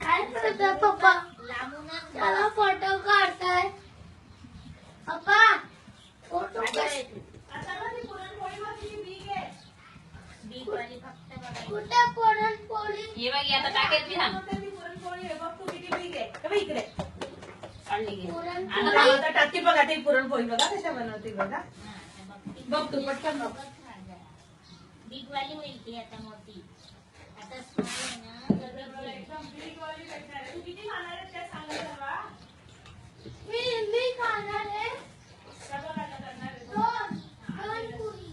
काय करताय पप्पा? त्याला फोटो काढताय पप्पा. फोटो कुठे पुरणपोळी? हे बघ आता टाकेल ती ना पुरणपोळी आहे बघ तू किती बिग आहे बघ इकडे काढली घे. आता टाकते बघा ते पुरणपोळी बघा कशा बनवते बघा बघ तू पटकन बघ बिग वाली होईल ती आता मोठी. आता small आहे ना एकदम बिग वाली भेटणार आहे. तू किती खाणार आहे ते सांग जरा. मी खाणार आहे सगळं काय करणार आहे बघ. दोन पुरी.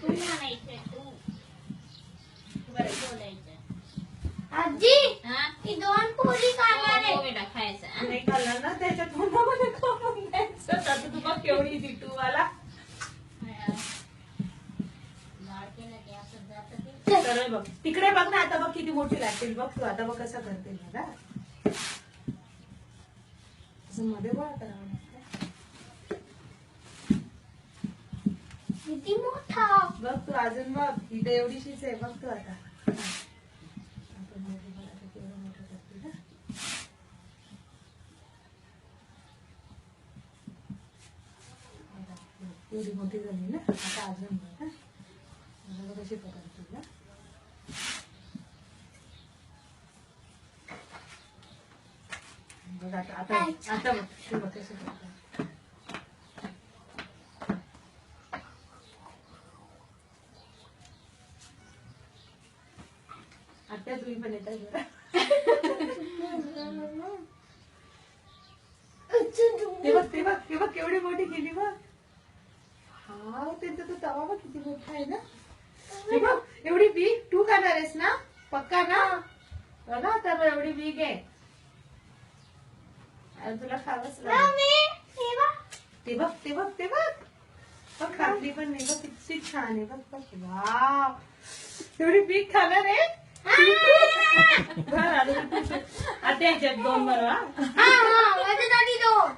तू म्हणायचं तू बरं बोलायचं. आजी हा मी दोन पुरी खाणार हो आहे. बेटा खायचं हा? नाही खाल्लं ना त्याच्या तोंडामध्ये खाऊन द्यायचं. आता तू बघ केवढी ती वाला लाड केलं की असं जातं ते. सरळ बघ तिकडे बघ ना आता बघ किती मोठी लागतील बघ तू आता बघ कसं करते बघा असं मध्ये गोळा करावं लागतं. किती मोठा. बघ तू अजून बघ इथे एवढीशीच आहे बघ तू आता आपण मध्ये बघ आता केवढं मोठं करते ना. एवढी मोठी झाली ना आता अजून बघ हा. बघा कशी पकडते ना. बघ आता बघ तू बघ कशी पकडते. आता तुम्ही पण येतात बघा. ते बघ केवढी मोठी केली बघ. हा त्यांचा तो तवा बघ किती मोठा आहे ना. हे बघ एवढी बीग तू खाणार आहेस ना पक्का ना बघा तर एवढी बीग आहे आणि तुला खावंच लागेल. ते बघ बघ खाल्ली पण नाही बघ किती छान आहे बघ बघ वाव एवढी बीग खाणार आहे. आता याच्यात दोन बनवा. माझ्यासाठी दोन.